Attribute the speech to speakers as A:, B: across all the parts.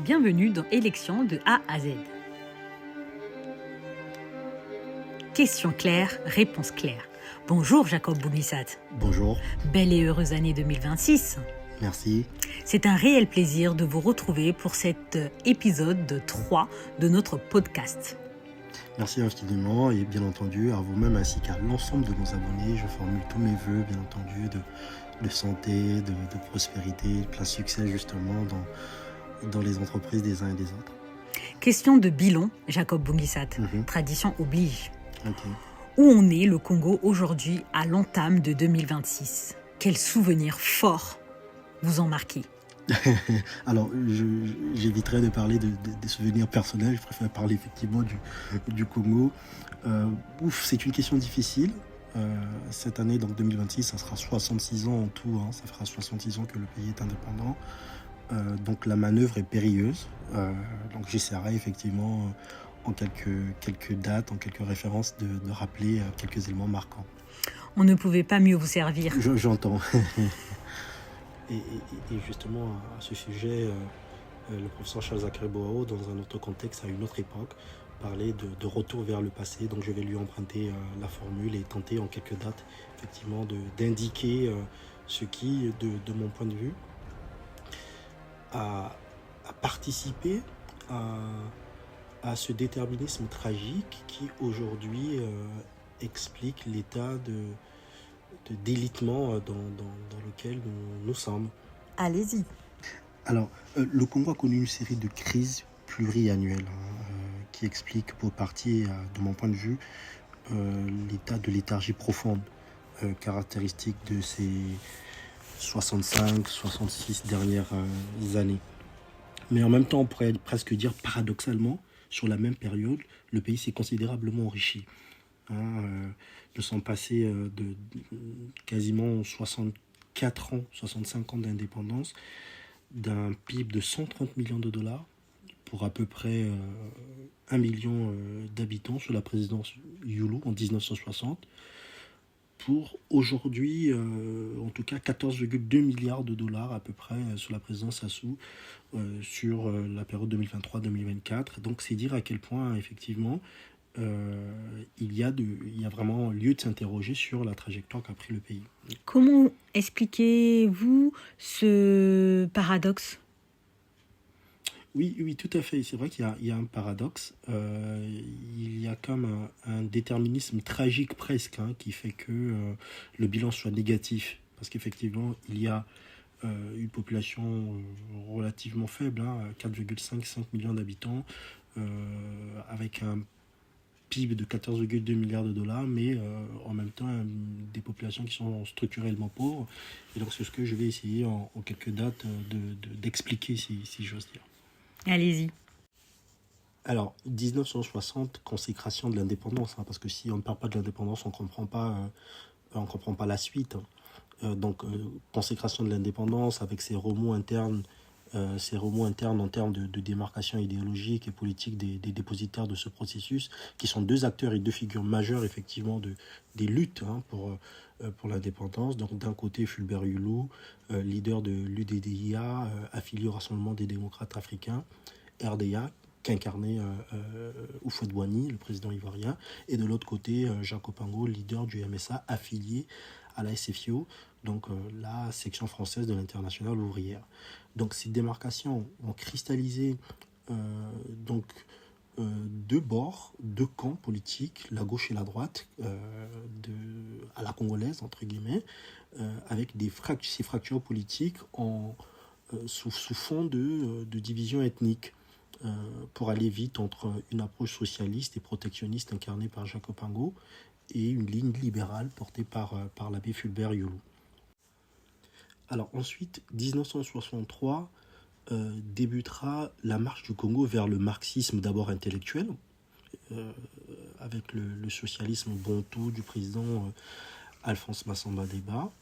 A: Bienvenue dans Élection de A à Z. Question claire, réponse claire. Bonjour Jacob Bounissat.
B: Bonjour.
A: Belle et heureuse année 2026.
B: Merci.
A: C'est un réel plaisir de vous retrouver pour cet épisode 3 de notre podcast.
B: Merci infiniment et bien entendu à vous-même ainsi qu'à l'ensemble de nos abonnés. Je formule tous mes voeux, bien entendu, de santé, de prospérité, de plein succès justement dans les entreprises des uns et des autres.
A: Question de bilan, Jacob Bounissat. Tradition oblige.
B: Okay.
A: Où en est le Congo aujourd'hui à l'entame de 2026 ? Quels souvenirs forts vous en marquez ?
B: Alors, j'éviterai de parler des souvenirs personnels. Je préfère parler effectivement du Congo. C'est une question difficile. Cette année, donc 2026, ça sera 66 ans en tout. Ça fera 66 ans que le pays est indépendant. Donc la manœuvre est périlleuse. Donc j'essaierai effectivement en quelques dates, en quelques références de rappeler quelques éléments marquants.
A: On ne pouvait pas mieux vous servir.
B: J'entends. Et justement, à ce sujet, le professeur Charles-Zachary Boao, dans un autre contexte, à une autre époque, parlait de retour vers le passé. Donc je vais lui emprunter la formule et tenter en quelques dates, effectivement, d'indiquer ce qui, de mon point de vue, a participé à ce déterminisme tragique qui, aujourd'hui, explique l'état d'élitement dans lequel nous sommes.
A: Allez-y.
B: Alors, le Congo a connu une série de crises pluriannuelles qui expliquent pour partie, de mon point de vue, l'état de léthargie profonde caractéristique de ces 65-66 dernières années. Mais en même temps, on pourrait presque dire paradoxalement, sur la même période, le pays s'est considérablement enrichi. Nous sommes passés de quasiment 64 ans, 65 ans d'indépendance, d'un PIB de 130 millions de dollars pour à peu près 1 million d'habitants sous la présidence Youlou en 1960, pour aujourd'hui, en tout cas 14,2 milliards de dollars à peu près sous la présidence Sassou sur la période 2023-2024. Donc c'est dire à quel point effectivement il y a vraiment lieu de s'interroger sur la trajectoire qu'a pris le pays.
A: Comment expliquez-vous ce paradoxe ?
B: Oui, tout à fait. C'est vrai qu'il y a un paradoxe. Il y a comme un déterminisme tragique presque qui fait que le bilan soit négatif. Parce qu'effectivement, il y a une population relativement faible, 4,5 millions d'habitants, avec un PIB de 14,2 milliards de dollars, mais en même temps des populations qui sont structurellement pauvres. Et donc c'est ce que je vais essayer en quelques dates d'expliquer, si j'ose dire.
A: Allez-y.
B: Alors, 1960, consécration de l'indépendance, parce que si on ne parle pas de l'indépendance, on ne comprend pas la suite. Consécration de l'indépendance avec ses remous internes en termes de démarcation idéologique et politique des dépositaires de ce processus, qui sont deux acteurs et deux figures majeures, effectivement, des luttes pour l'indépendance. Donc, d'un côté, Fulbert Youlou, leader de l'UDDIA, affilié au Rassemblement des démocrates africains, RDA, qu'incarnait Houphouët-Boigny, le président ivoirien, et de l'autre côté, Jacques Opango, leader du MSA, affilié à la SFIO, donc la section française de l'Internationale ouvrière. Donc ces démarcations ont cristallisé deux bords, deux camps politiques, la gauche et la droite, à la congolaise, entre guillemets, avec ces fractures politiques sous fond de division ethnique. Pour aller vite entre une approche socialiste et protectionniste incarnée par Jacques Opango et une ligne libérale portée par l'abbé Fulbert Youlou. Alors ensuite, 1963, débutera la marche du Congo vers le marxisme d'abord intellectuel, avec le socialisme bontou du président Alphonse Massamba Deba.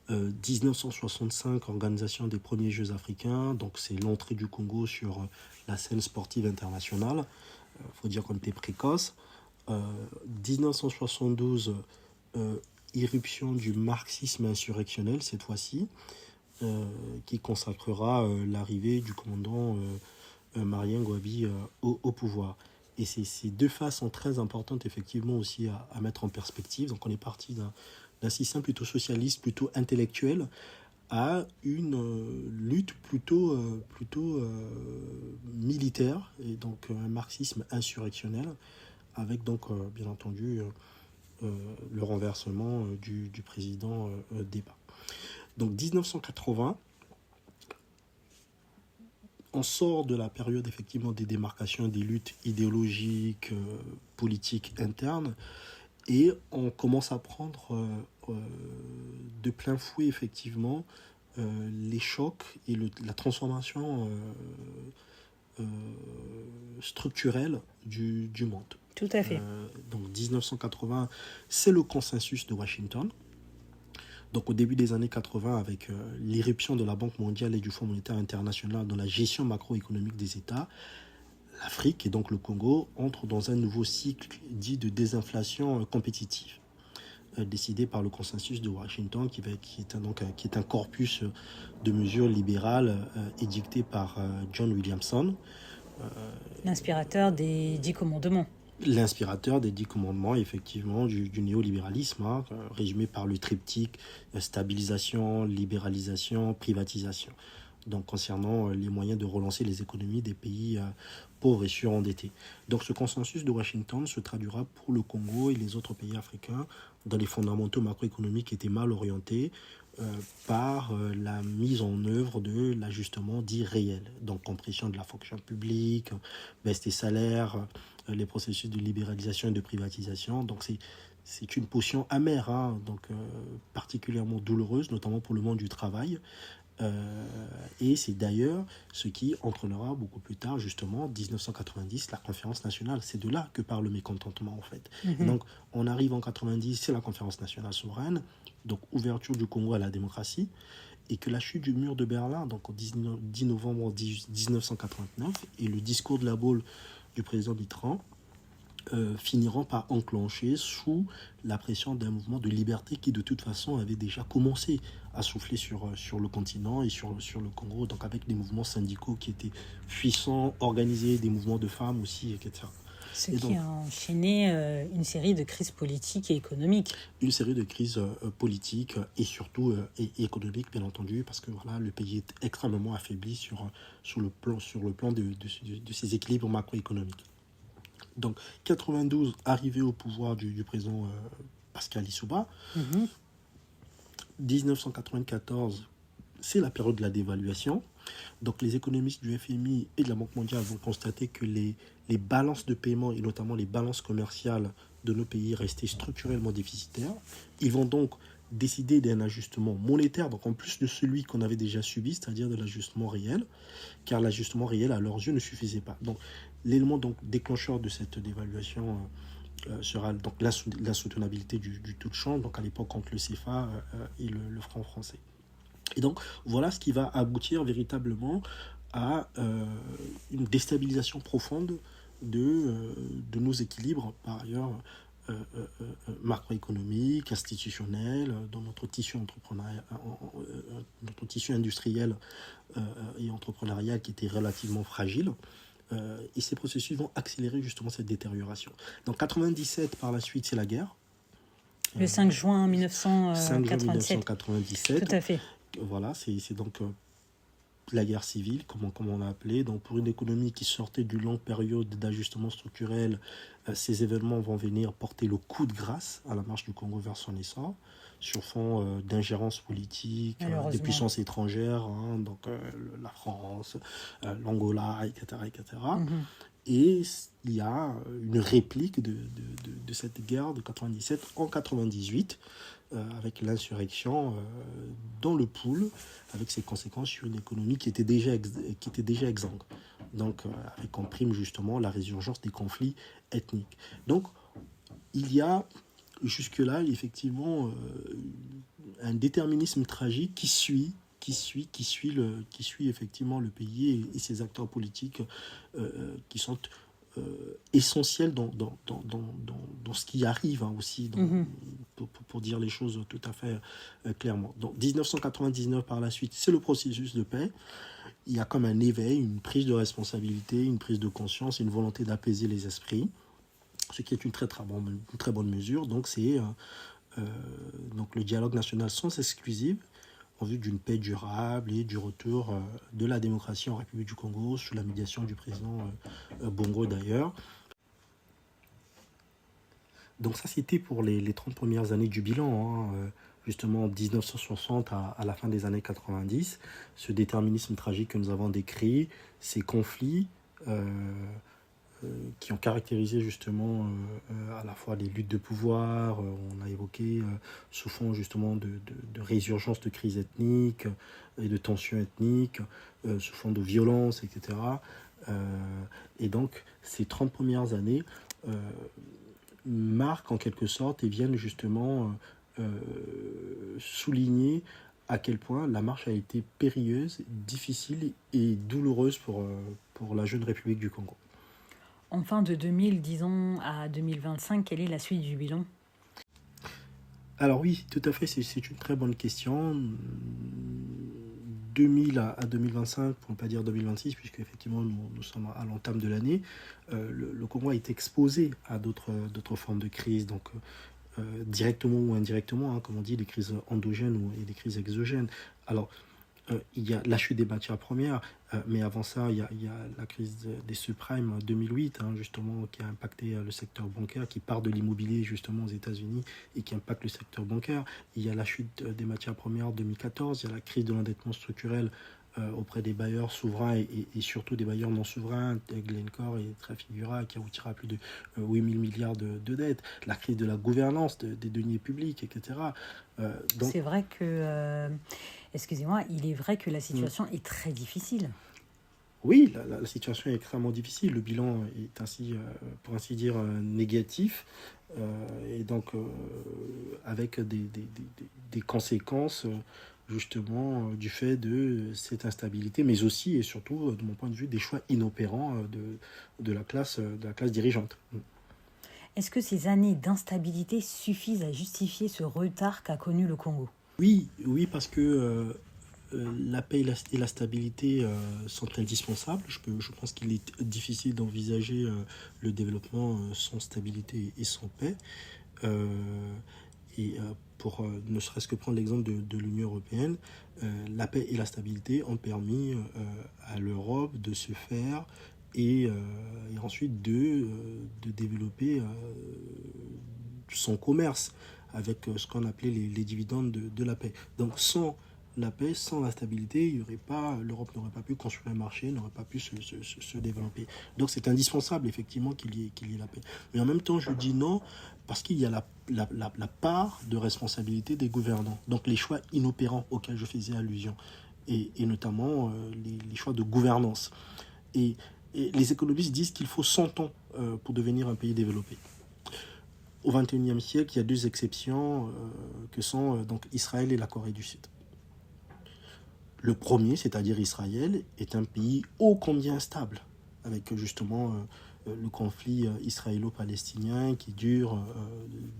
B: 1965, organisation des premiers Jeux africains, donc c'est l'entrée du Congo sur la scène sportive internationale. Faut dire qu'on était précoce. 1972, irruption du marxisme insurrectionnel cette fois-ci, qui consacrera l'arrivée du commandant Marien Gouabi au pouvoir. Et ces deux phases sont très importantes effectivement aussi à mettre en perspective. Donc on est parti d'un système plutôt socialiste, plutôt intellectuel, à une lutte plutôt militaire, et donc un marxisme insurrectionnel, avec donc bien entendu le renversement du président Déba. Donc 1980, on sort de la période effectivement des démarcations, des luttes idéologiques, politiques internes, et on commence à prendre de plein fouet effectivement les chocs et la transformation structurelle du monde.
A: Tout à fait.
B: Donc 1980, c'est le consensus de Washington. Donc au début des années 80, avec l'irruption de la Banque mondiale et du Fonds monétaire international dans la gestion macroéconomique des États, l'Afrique et donc le Congo entrent dans un nouveau cycle dit de désinflation compétitive, décidé par le consensus de Washington, qui est un corpus de mesures libérales édictées par John Williamson.
A: L'inspirateur des 10 commandements.
B: L'inspirateur des 10 commandements, effectivement, du néolibéralisme, résumé par le triptyque stabilisation, libéralisation, privatisation. Donc concernant les moyens de relancer les économies des pays pauvres et surendettés. Donc ce consensus de Washington se traduira pour le Congo et les autres pays africains dans les fondamentaux macroéconomiques qui étaient mal orientés par la mise en œuvre de l'ajustement dit réel. Donc compression de la fonction publique, baisse des salaires, les processus de libéralisation et de privatisation. Donc c'est une potion amère, donc particulièrement douloureuse, notamment pour le monde du travail. Et c'est d'ailleurs ce qui entraînera beaucoup plus tard, justement, 1990, la conférence nationale. C'est de là que part le mécontentement, en fait. Et donc, on arrive en 90, c'est la conférence nationale souveraine, donc ouverture du Congo à la démocratie, et que la chute du mur de Berlin, donc au 10 novembre 1989, et le discours de la Baule du président Mitterrand, finiront par enclencher sous la pression d'un mouvement de liberté qui de toute façon avait déjà commencé à souffler sur le continent et sur le Congo, donc avec des mouvements syndicaux qui étaient puissants, organisés, des mouvements de femmes aussi, etc.
A: Ce qui a enchaîné une série de crises politiques et économiques.
B: Une série de crises politiques et surtout et économiques, bien entendu, parce que voilà, le pays est extrêmement affaibli sur le plan de ses équilibres macroéconomiques. Donc, 92, arrivée au pouvoir du président Pascal Lissouba. 1994, c'est la période de la dévaluation. Donc, les économistes du FMI et de la Banque mondiale vont constater que les balances de paiement, et notamment les balances commerciales de nos pays, restaient structurellement déficitaires. Ils vont donc décider d'un ajustement monétaire, donc en plus de celui qu'on avait déjà subi, c'est-à-dire de l'ajustement réel, car l'ajustement réel, à leurs yeux, ne suffisait pas. Donc, l'élément donc déclencheur de cette dévaluation sera donc l'insoutenabilité du taux de change, donc à l'époque entre le CFA et le franc français. Et donc voilà ce qui va aboutir véritablement à une déstabilisation profonde de nos équilibres, par ailleurs macroéconomiques, institutionnels, dans notre tissu entrepreneurial, notre tissu industriel et entrepreneurial qui était relativement fragile. Et ces processus vont accélérer justement cette détérioration. Donc 97, par la suite, c'est la guerre.
A: Le 5 juin 1997.
B: 5 juin 1997.
A: Tout à fait.
B: Voilà, c'est donc la guerre civile, comme on l'a appelé. Donc pour une économie qui sortait d'une longue période d'ajustement structurel, ces événements vont venir porter le coup de grâce à la marche du Congo vers son essor, sur fond d'ingérence politique, des puissances étrangères, donc la France, l'Angola, etc. Et il y a une réplique de cette guerre de 97 en 98, avec l'insurrection dans le Pool, avec ses conséquences sur une économie qui était déjà exsangue. Donc, avec en prime justement la résurgence des conflits ethniques. Donc, il y a jusque-là, effectivement, un déterminisme tragique qui suit effectivement le pays et ses acteurs politiques qui sont essentiel dans ce qui arrive aussi, pour dire les choses tout à fait clairement. Donc 1999 par la suite, c'est le processus de paix. Il y a comme un éveil, une prise de responsabilité, une prise de conscience, une volonté d'apaiser les esprits, ce qui est une très bonne mesure. Donc c'est donc le dialogue national sans exclusive en vue d'une paix durable et du retour de la démocratie en République du Congo sous la médiation du président Bongo d'ailleurs. Donc ça c'était pour les 30 premières années du bilan, justement 1960 à la fin des années 90, ce déterminisme tragique que nous avons décrit, ces conflits qui ont caractérisé justement à la fois les luttes de pouvoir, on a évoqué sous fond justement de résurgence de crise ethnique et de tensions ethniques, sous fond de violence, etc. Et donc ces 30 premières années marquent en quelque sorte et viennent justement souligner à quel point la marche a été périlleuse, difficile et douloureuse pour la jeune République du Congo.
A: Enfin, de 2000, disons, à 2025, quelle est la suite du bilan ?
B: Alors oui, tout à fait, c'est une très bonne question. 2000 à 2025, pour ne pas dire 2026, puisque effectivement nous sommes à l'entame de l'année, le Congo est exposé à d'autres formes de crise, donc directement ou indirectement, comme on dit, des crises endogènes et des crises exogènes. Alors, il y a la chute des matières premières, mais avant ça, il y a la crise des subprimes 2008, justement, qui a impacté le secteur bancaire, qui part de l'immobilier, justement, aux États-Unis, et qui impacte le secteur bancaire. Il y a la chute des matières premières 2014, il y a la crise de l'endettement structurel auprès des bailleurs souverains et surtout des bailleurs non souverains, Glencore et Trafigura, qui aboutira à plus de 8 000 milliards de dettes, la crise de la gouvernance des deniers publics, etc.
A: Donc, c'est vrai que, excusez-moi, il est vrai que la situation est très difficile.
B: Oui, la situation est extrêmement difficile. Le bilan est ainsi, pour ainsi dire, négatif. Et donc, avec des conséquences, justement, du fait de cette instabilité, mais aussi et surtout, de mon point de vue, des choix inopérants de la classe dirigeante.
A: Est-ce que ces années d'instabilité suffisent à justifier ce retard qu'a connu le Congo ?
B: Oui, parce que la paix et la stabilité sont indispensables. Je pense qu'il est difficile d'envisager le développement sans stabilité et sans paix. Pour ne serait-ce que prendre l'exemple de l'Union européenne, la paix et la stabilité ont permis à l'Europe de se faire et ensuite de développer son commerce avec ce qu'on appelait les dividendes de la paix. Donc sans la paix, sans la stabilité, l'Europe n'aurait pas pu construire un marché, n'aurait pas pu se développer. Donc c'est indispensable effectivement qu'il y ait la paix. Mais en même temps, je dis non, parce qu'il y a la part de responsabilité des gouvernants. Donc les choix inopérants auxquels je faisais allusion, et notamment les choix de gouvernance. Et les économistes disent qu'il faut 100 ans pour devenir un pays développé. Au XXIe siècle, il y a deux exceptions que sont donc Israël et la Corée du Sud. Le premier, c'est-à-dire Israël, est un pays ô combien instable, avec justement le conflit israélo-palestinien qui dure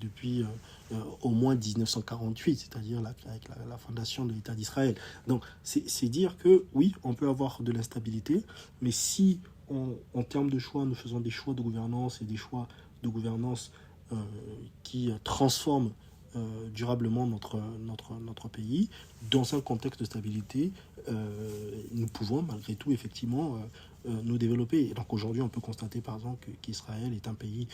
B: depuis au moins 1948, c'est-à-dire avec la fondation de l'État d'Israël. Donc c'est dire que oui, on peut avoir de l'instabilité, mais si en termes de choix, nous faisons des choix de gouvernance et des choix de gouvernance qui transforment durablement notre pays, dans un contexte de stabilité, nous pouvons malgré tout effectivement nous développer. Et donc aujourd'hui on peut constater par exemple qu'Israël est un pays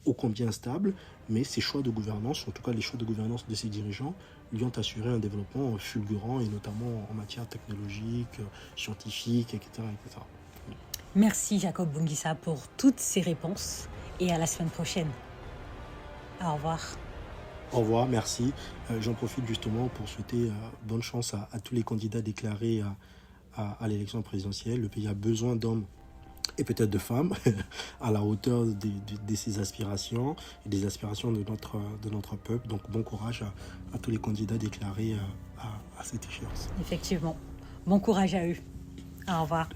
B: ô combien stable, mais ses choix de gouvernance, en tout cas les choix de gouvernance de ses dirigeants, lui ont assuré un développement fulgurant, et notamment en matière technologique, scientifique, etc. etc.
A: Merci Jacob Bungisa pour toutes ces réponses et à la semaine prochaine. Au revoir.
B: Au revoir, merci. J'en profite justement pour souhaiter bonne chance à tous les candidats déclarés à l'élection présidentielle. Le pays a besoin d'hommes et peut-être de femmes à la hauteur de ses aspirations et des aspirations de notre peuple. Donc bon courage à tous les candidats déclarés à cette échéance.
A: Effectivement. Bon courage à eux. Au revoir.